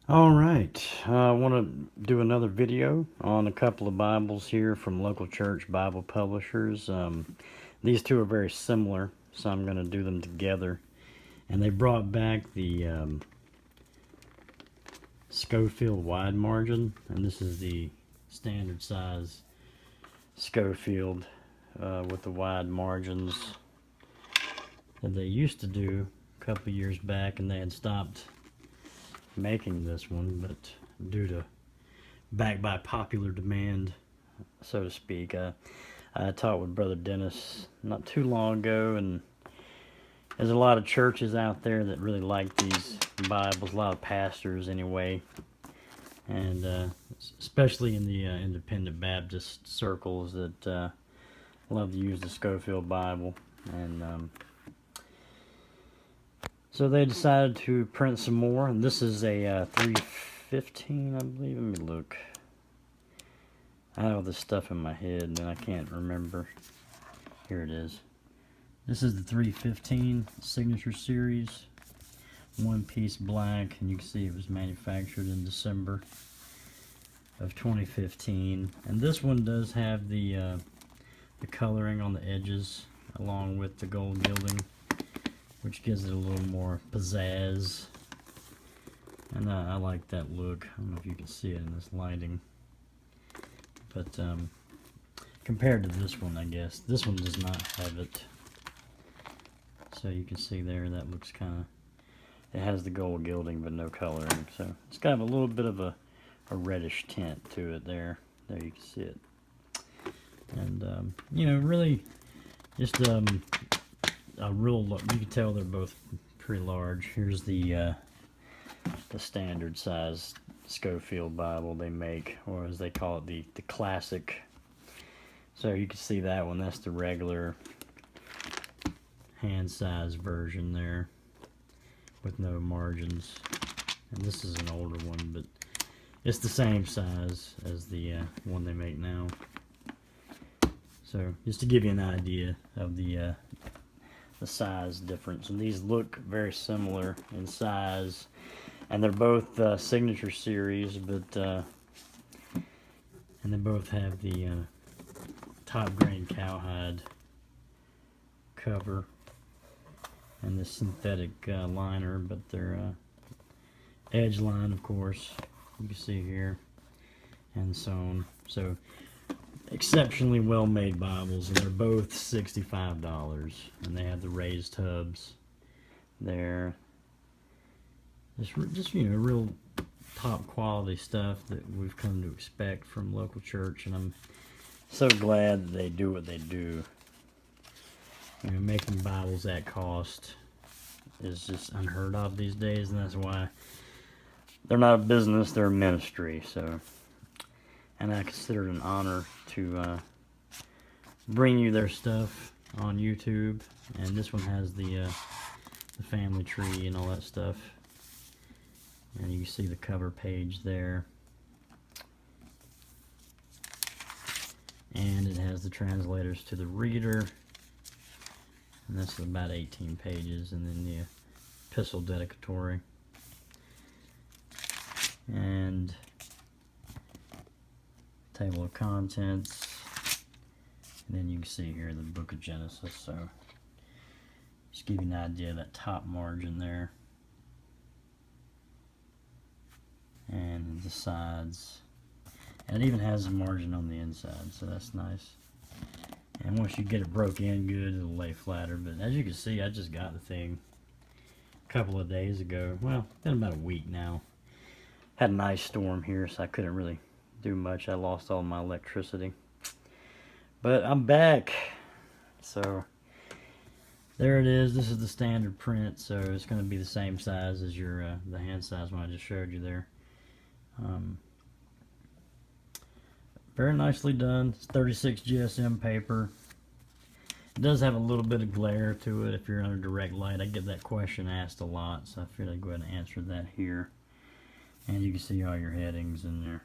All right, I want to do another video on a couple of Bibles here from local church Bible publishers. These two are very similar, so I'm going to do them together. And they brought back the Scofield wide margin, and this is the standard size Scofield with the wide margins that they used to do a couple years back, and they had stopped making this one, but due to back by popular demand, so to speak. I talked with Brother Dennis not too long ago, and there's a lot of churches out there that really like these Bibles, a lot of pastors anyway, and especially in the independent Baptist circles that love to use the Scofield Bible. And so they decided to print some more, and this is a 315, I believe. Let me look. I have all this stuff in my head, and I can't remember. Here it is. This is the 315 Signature Series, one-piece black, and you can see it was manufactured in December of 2015. And this one does have the coloring on the edges, along with the gold gilding, which gives it a little more pizzazz, and I like that look. I don't know if you can see it in this lighting, but compared to this one, I guess this one does not have it. So you can see there, that looks kind of, it has the gold gilding but no coloring, so it's got a little bit of a reddish tint to it there. There you can see it, and you know, really just a real look. You can tell they're both pretty large. Here's the standard size Scofield Bible they make, or as they call it, the classic. So you can see that one. That's the regular hand size version there with no margins. And this is an older one, but it's the same size as the one they make now. So just to give you an idea of the size difference, and these look very similar in size, and they're both Signature Series, but and they both have the top grain cowhide cover and the synthetic liner, but they're edge line, of course, you can see here, and sewn. So exceptionally well made Bibles, and they're both $65, and they have the raised hubs there. Just you know, real top quality stuff that we've come to expect from local church, and I'm so glad that they do what they do. You know, making Bibles at cost is just unheard of these days, and that's why they're not a business, they're a ministry. So, and I consider it an honor to bring you their stuff on YouTube. And this one has the family tree and all that stuff, and you can see the cover page there, and it has the translators to the reader, and this is about 18 pages, and then the epistle dedicatory, and table of contents, and then you can see here the book of Genesis. So just give you an idea of that top margin there, and the sides, and it even has a margin on the inside, so that's nice. And once you get it broke in good, it'll lay flatter. But as you can see, I just got the thing a couple of days ago. Well, been about a week now. Had an ice storm here, so I couldn't really do much. I lost all my electricity, but I'm back. So there it is. This is the standard print, so it's going to be the same size as your the hand size one I just showed you there. Very nicely done. It's 36 GSM paper. It does have a little bit of glare to it if you're under direct light. I get that question asked a lot, so I figured I'd go ahead and answer that here. And you can see all your headings and your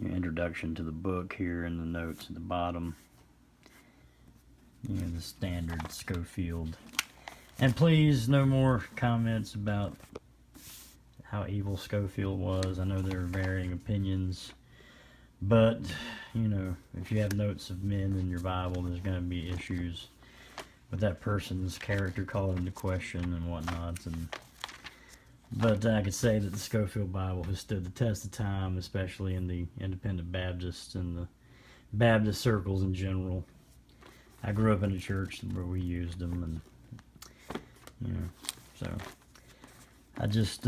introduction to the book here, and the notes at the bottom. You know, the standard Scofield. And please, no more comments about how evil Scofield was. I know there are varying opinions, but you know, if you have notes of men in your Bible, there's going to be issues with that person's character called into question and whatnot. But I could say that the Scofield Bible has stood the test of time, especially in the independent Baptists and the Baptist circles in general. I grew up in a church where we used them, and you know, so I just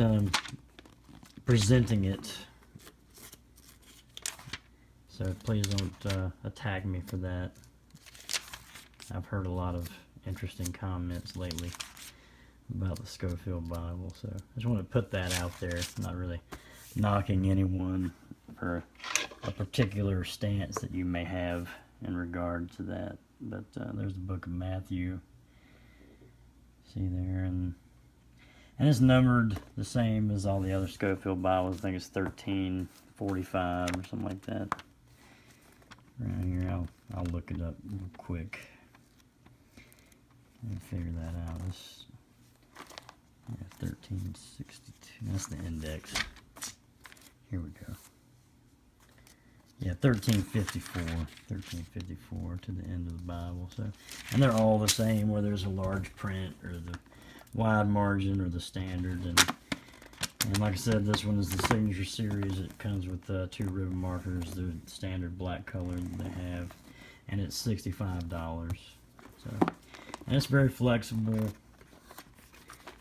presenting it. So please don't attack me for that. I've heard a lot of interesting comments lately about the Scofield Bible, so I just want to put that out there. I'm not really knocking anyone for a particular stance that you may have in regard to that. But there's the book of Matthew. See there, and it's numbered the same as all the other Scofield Bibles. I think it's 1345 or something like that. Right here, I'll look it up real quick and figure that out. It's 1362. That's the index. Here we go. Yeah, 1354 to the end of the Bible. So, and they're all the same, whether there's a large print or the wide margin or the standard. And like I said, this one is the signature series. It comes with 2 ribbon markers, the standard black color that they have, and it's $65. So, and it's very flexible.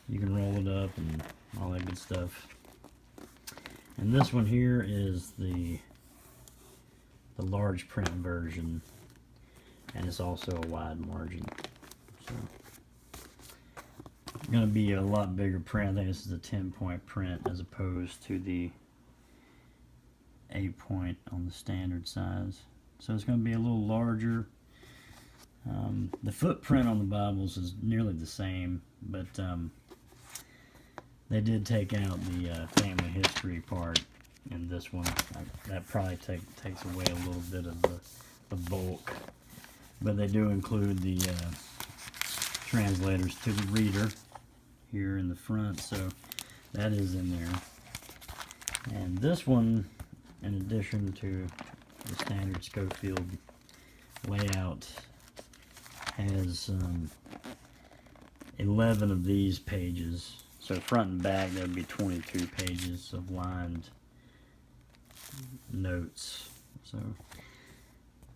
You can roll it up and all that good stuff. And this one here is the large print version, and it's also a wide margin. So it's going to be a lot bigger print. I think this is a 10-point print as opposed to the 8-point on the standard size. So it's going to be a little larger. The footprint on the Bibles is nearly the same, but they did take out the family history part in this one. That probably takes away a little bit of the bulk, but they do include the translators to the reader here in the front, so that is in there. And this one, in addition to the standard Scofield layout, has 11 of these pages. So front and back, there would be 22 pages of lined notes. So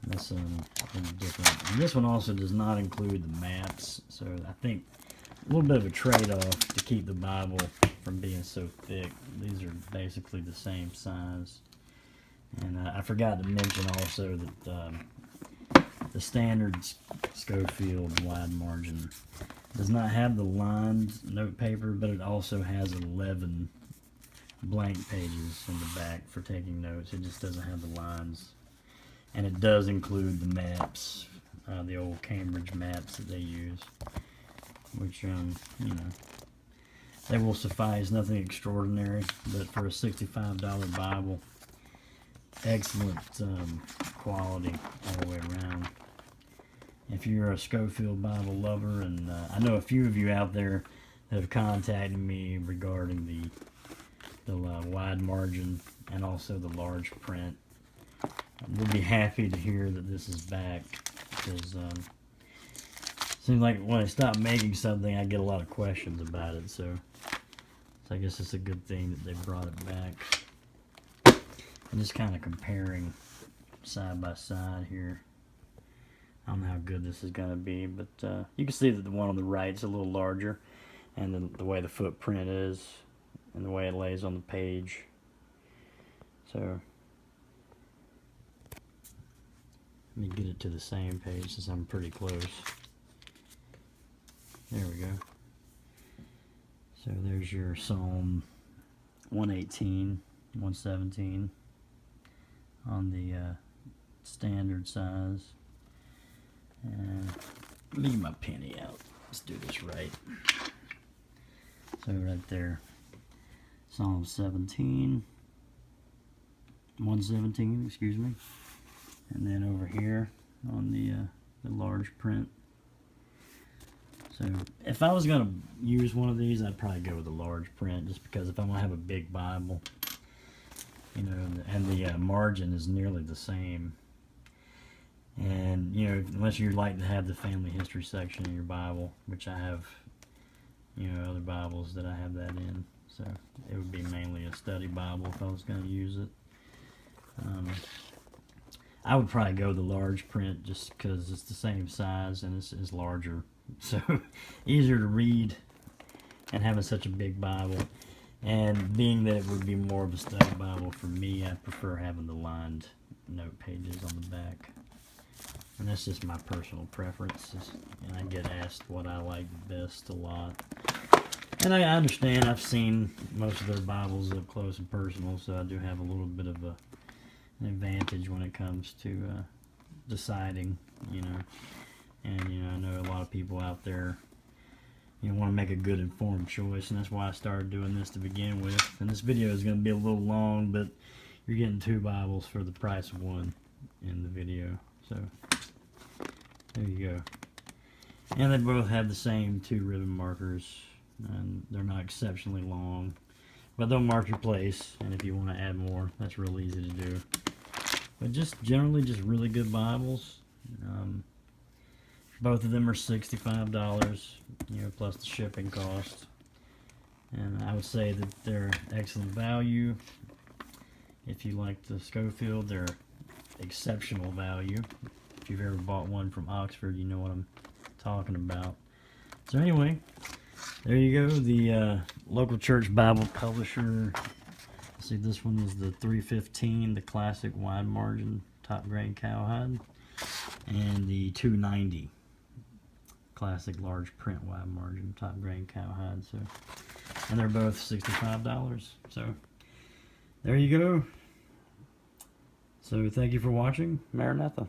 that's different. And this one also does not include the maps. So I think a little bit of a trade-off to keep the Bible from being so thick. These are basically the same size. And I forgot to mention also that the standard Scofield wide margin does not have the lined note paper, but it also has 11 blank pages in the back for taking notes. It just doesn't have the lines. And it does include the maps, the old Cambridge maps that they use, which, you know, they will suffice. Nothing extraordinary, but for a $65 Bible, excellent quality all the way around. If you're a Scofield Bible lover, and I know a few of you out there that have contacted me regarding the wide margin and also the large print, we'll be happy to hear that this is back, because it seems like when I stop making something, I get a lot of questions about it. So I guess it's a good thing that they brought it back. I'm just kind of comparing side by side here. I don't know how good this is going to be, but you can see that the one on the right is a little larger, and the way the footprint is and the way it lays on the page. So let me get it to the same page since I'm pretty close. There we go. So there's your Psalm 118, 117 on the standard size. And let me get my penny out. Let's do this right. So right there, Psalm 17, 117, excuse me. And then over here on the large print, So if I was going to use one of these, I'd probably go with a large print, just because if I'm going to have a big Bible, you know, and the margin is nearly the same. And, you know, unless you like to have the family history section in your Bible, which I have, you know, other Bibles that I have that in. So it would be mainly a study Bible if I was going to use it. I would probably go the large print just because it's the same size and it's larger. So easier to read, and having such a big Bible. And being that it would be more of a study Bible for me, I prefer having the lined note pages on the back. And that's just my personal preferences. And I get asked what I like best a lot. And I understand, I've seen most of their Bibles up close and personal, so I do have a little bit of an advantage when it comes to deciding, you know. And, you know, I know a lot of people out there, you know, want to make a good informed choice, and that's why I started doing this to begin with. And this video is going to be a little long, but you're getting 2 Bibles for the price of 1 in the video. So there you go. And they both have the same 2 ribbon markers, and they're not exceptionally long, but they'll mark your place. And if you want to add more, that's real easy to do. But just generally, just really good Bibles. Both of them are $65, you know, plus the shipping cost. And I would say that they're excellent value. If you like the Scofield, they're exceptional value. If you've ever bought one from Oxford, you know what I'm talking about. So anyway, there you go. The local church Bible publisher. See, this one is the 315, the classic wide margin top grade cowhide, and the 290 classic large print wide margin top grade cowhide. So, and they're both $65. So there you go. So thank you for watching. Maranatha.